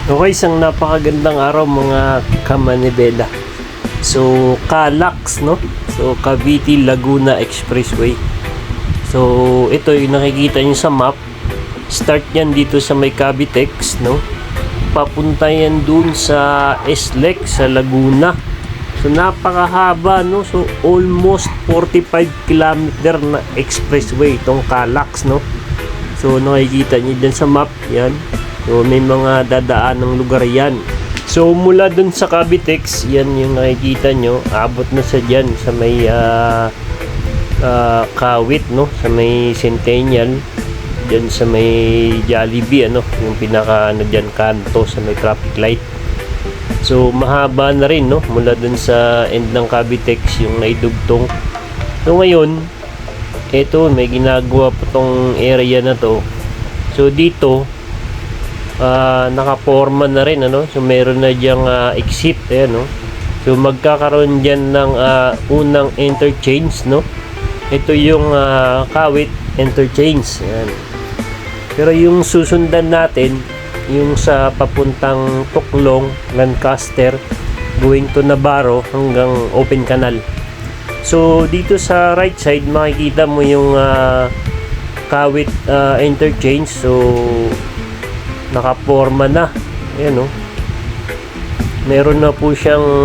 Okay, isang napakagandang araw mga kamanibela. So, Calax, no? So, Cavite Laguna Expressway. So, ito yung nakikita nyo sa map. Start yan dito sa may Cavitex, no? Papunta yan dun sa SLEX sa Laguna. So, napakahaba, no? So, almost 45 kilometer na expressway itong Calax, no? So, nakikita nyo dyan sa map, yan. So, may mga dadaan ng lugar yan. So, mula dun sa Cavitex, yan yung nakikita nyo. Abot na sa dyan sa may Kawit, no? Sa may Centennial. Dyan sa may Jollibee, ano? Yung pinaka, dyan, kanto sa may traffic light. So, mahaba na rin, no? Mula dun sa end ng Cavitex, yung naidugtong. So, ngayon, eto, may ginagawa po tong area na to. So, dito, nakaporma na rin, ano? So meron na diyang exit, ayan, no? So magkakaroon diyan ng unang interchange, no? Ito yung Kawit interchange, ayan. Pero yung susundan natin yung sa papuntang Tuklong, Lancaster, going to Navarro hanggang Open Canal. So dito sa right side makikita mo yung Kawit interchange. So nakaporma na, ayan, no? Meron na po siyang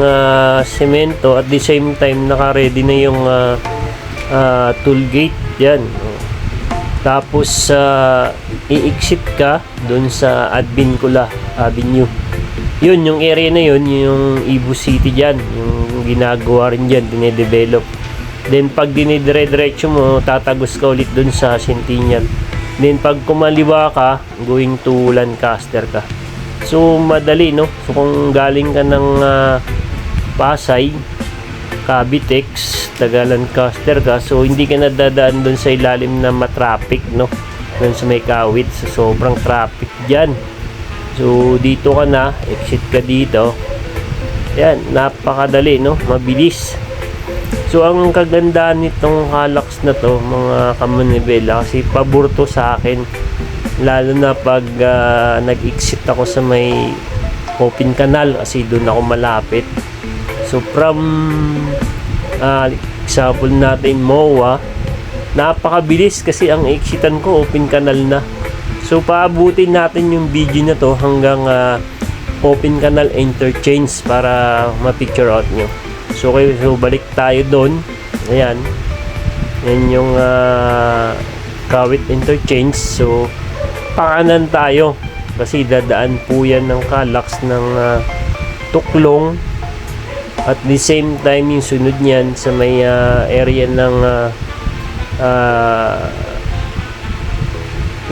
semento, at the same time naka-ready na yung toll gate yan, no? Tapos i-exit ka dun sa Advincula Avenue. Yun, yung area na yun, yung Ibu City dyan, yung ginagawa rin dyan, dinedevelop. Then pag dinidire-diretso mo, tatagos ka ulit dun sa Centennial. Then pag kumaliwa ka, going to Lancaster ka. So madali, no? So kung galing ka ng Pasay, Cavitex, taga Lancaster ka, so hindi ka nadadaan doon sa ilalim na matraffic, no? Doon sa may Kawit, so sobrang traffic dyan. So dito ka na, exit ka dito. Yan, napakadali, no? Mabilis. So ang kagandahan nitong Calax na to mga kamanibela, kasi pabor to sa akin, lalo na pag nag-exit ako sa may Open Canal kasi doon ako malapit. So from example natin MOA, napakabilis kasi ang exitan ko Open Canal na. So paabutin natin yung video na to hanggang Open Canal interchange para ma-picture out nyo. So balik tayo doon. Ayan. Yan yung Kawit interchange. So pakanan tayo kasi dadaan po yan ng Calax ng Tuklong. At the same time yung sunod niyan sa may area ng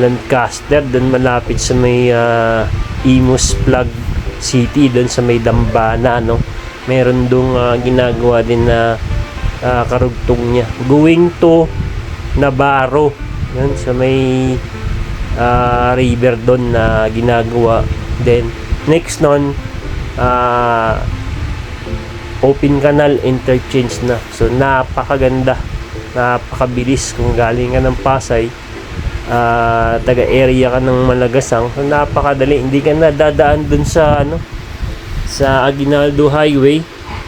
Lancaster, doon malapit sa may Imus Plug City, doon sa may Dambana, no? Meron dong ginagawa din na karugtong niya going to Navarro, yan, sa may river doon na ginagawa. Then next nun Open Canal interchange na. So napakaganda, napakabilis kung galing ka ng Pasay, taga area ka ng Malagasang, so napakadali, hindi ka na dadaan doon sa sa Aguinaldo Highway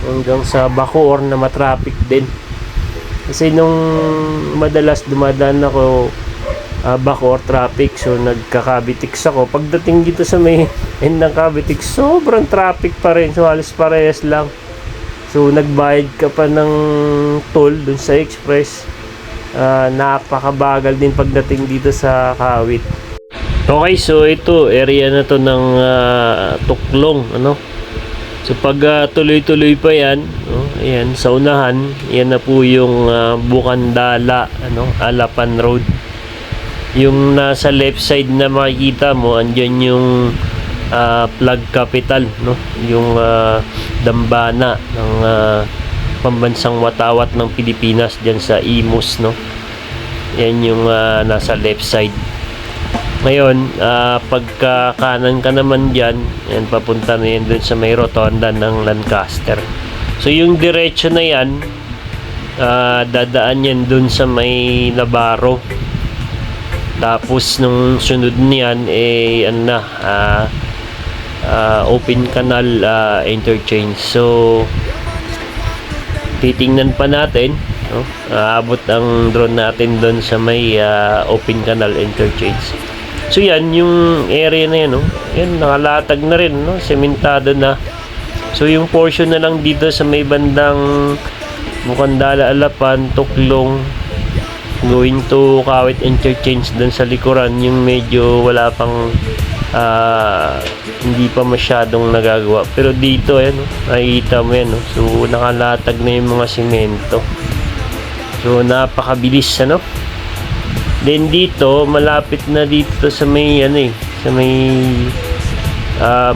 hanggang sa Bacoor na matraffic din. Kasi nung madalas dumadaan ako Bacoor traffic, so nagka-Cavitex ako. Pagdating dito sa may end ng Cavitex, sobrang traffic pa rin, so halos parehas lang. So nagbayad ka pa ng toll dun sa express. Napakabagal din pagdating dito sa Kawit. Okay, so ito area na to ng Tuklong, ano? So pag tuloy-tuloy pa yan, ayan, sa unahan, yan na po yung Bukandala, Alapan Road. Yung nasa left side na makikita mo, andyan yung Plug Capital, no? Yung dambana ng pambansang watawat ng Pilipinas dyan sa Imus, no? Yan yung nasa left side. Ngayon, pagka kanan ka naman dyan, yan, papunta na yan dun sa may rotonda ng Lancaster. So yung diretso na yan, dadaan yan dun sa may Navarro. Tapos nung sunod niyan open canal interchange. So titingnan pa natin, no? Aabot ang drone natin doon sa may open canal interchange. So yan yung area na yan, no? Yan, nakalatag na rin, no? Sementado na. So yung portion na lang dito sa may bandang Bukandala, Alapan, Tuklong, going to Kawit interchange doon sa likuran, yung medyo wala pang hindi pa masyadong nagagawa. Pero dito, ayan, no? Nakikita mo yan, no? So nakalatag na yung mga simento. So napakabilis, ano? Then dito, malapit na dito sa may sa may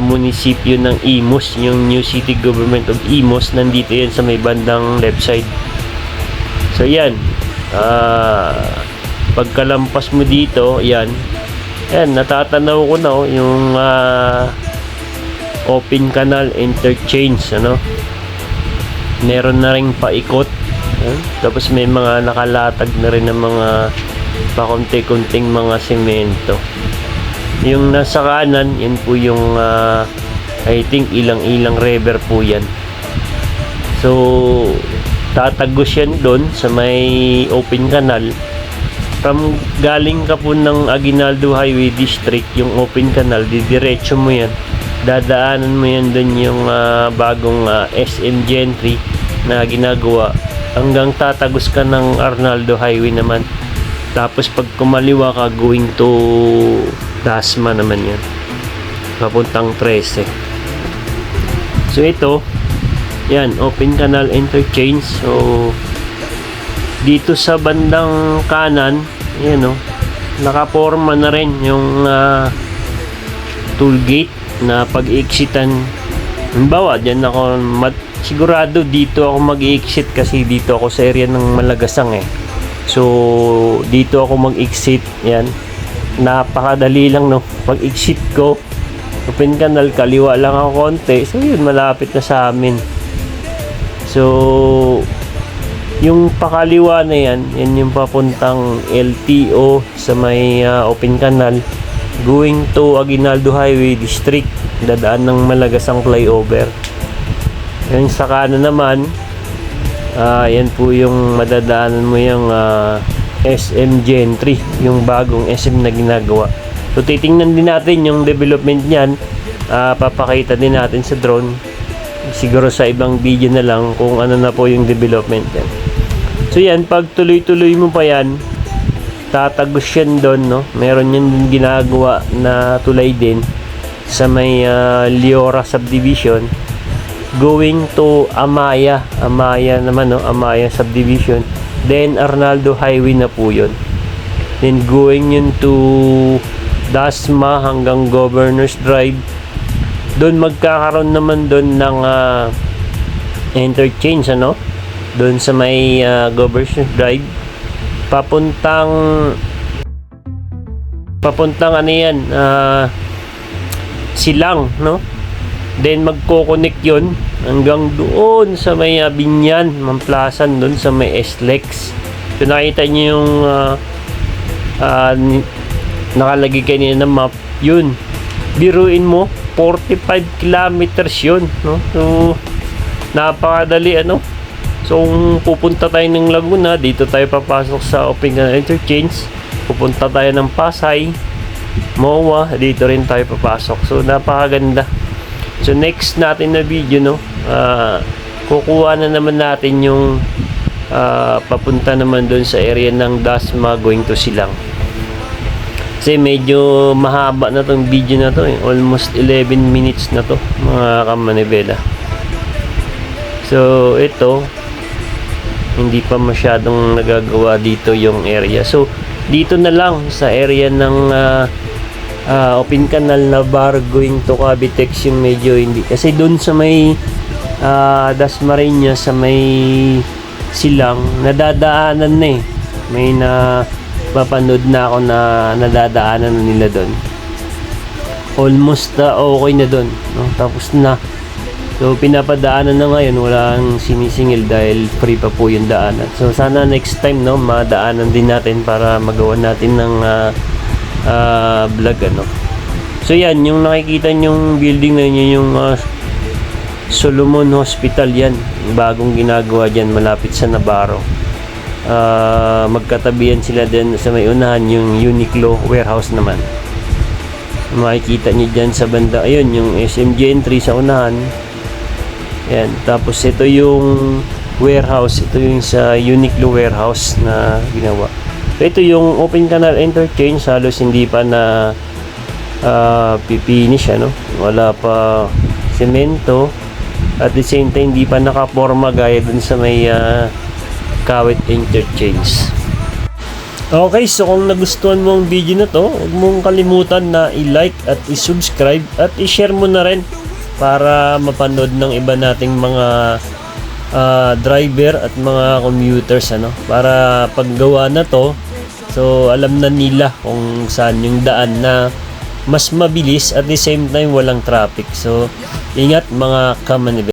munisipyo ng Imus, yung New City Government of Imus, nandito yan sa may bandang left side. So yan, pagkalampas mo dito, yan, natatanaw ko na yung open canal interchange, ano? Meron na ring paikot, tapos may mga nakalatag na rin ng mga pakunti-kunting mga semento. Yung nasa kanan, yan po yung I think ilang river po yan. So tatagos yan doon sa may open canal. From galing ka po ng Aguinaldo Highway District, yung open canal, didiretso mo yan, dadaanan mo yan doon yung bagong SM Gentry na ginagawa, hanggang tatagos ka ng Arnaldo Highway naman. Tapos pag kumaliwa ka, going to Dasma naman yan, papuntang 13. So ito, yan, open canal interchange. So dito sa bandang kanan, yan, no, nakaporma na rin yung toll gate na pag-exitan. Halimbawa, dyan ako sigurado dito ako mag-exit kasi dito ako sa area ng Malagasang So dito ako mag-exit. Yan, napakadali lang, no. Pag-exit ko, open canal, kaliwa lang ako konti. So yun, malapit na sa amin. So yung pakaliwa na yan yung papuntang LTO sa may open canal, going to Aguinaldo Highway District, dadaan ng Malagasang flyover. Yung sa kanan naman, yan po yung madadaanan mo yung SM Gentry, yung bagong SM na ginagawa. So titingnan din natin yung development niyan, papakita din natin sa drone, siguro sa ibang video na lang kung ano na po yung development yan. So yan, pag tuloy-tuloy mo pa yan, tatagos yan doon, no? Meron yan ginagawa na tulay din sa may Liora subdivision, going to Amaya naman, no? Amaya subdivision, then Arnaldo Highway na po yun. Then going yun to Dasma hanggang Governor's Drive. Doon magkakaroon naman doon ng interchange, ano? Doon sa may Governor's Drive, papuntang ano yan, Silang, no? Then magko-connect yun hanggang doon sa may Binyan, Mamplasan, doon sa may SLEX. So nakita niyo yung nakalagay kanina na map, yun, biruin mo 45 kilometers yun, no? So napakadali, ano? So kung pupunta tayo ng Laguna, dito tayo papasok sa open canal interchange. Pupunta tayo ng Pasay, MOA, dito rin tayo papasok. So napakaganda. So next natin na video, no, kukuha na naman natin yung papunta naman doon sa area ng Dasma going to Silang. Kasi medyo mahaba na tong video na to, almost 11 minutes na to, mga kamanibela. So ito, hindi pa masyadong nagagawa dito yung area. So dito na lang sa area ng open canal na bar going to Cavitex yung medyo hindi. Kasi doon sa may Dasmariñas, sa may Silang, nadadaanan na may mapanood na ako na nadadaanan na nila doon. Almost okay na doon, no? Tapos na. So pinapadaanan na ngayon, walang sinisingil dahil free pa po yung daanan. So sana next time, no, madaanan din natin para magawa natin ng vlog, ano. So yan, yung nakikita nyong building na yun, yung Solomon Hospital yan. Bagong ginagawa dyan malapit sa Navarro. Magkatabihan sila din sa may unahan yung Uniqlo warehouse naman. Makikita nyo dyan sa banda. Ayun, yung SMG entry sa unahan. Yan. Tapos ito yung warehouse. Ito yung sa Uniqlo warehouse na ginawa. So ito yung open canal interchange. Halos hindi pa na pipinish, ano? Wala pa semento. At the same time, hindi pa nakaporma gaya dun sa may Kawit interchange. Okay, so kung nagustuhan mo ang video na to, huwag mong kalimutan na i-like at i-subscribe at i-share mo na rin para mapanood ng iba nating mga driver at mga commuters, ano, para paggawa na to, so alam na nila kung saan yung daan na mas mabilis at the same time walang traffic. So ingat mga kamanibay.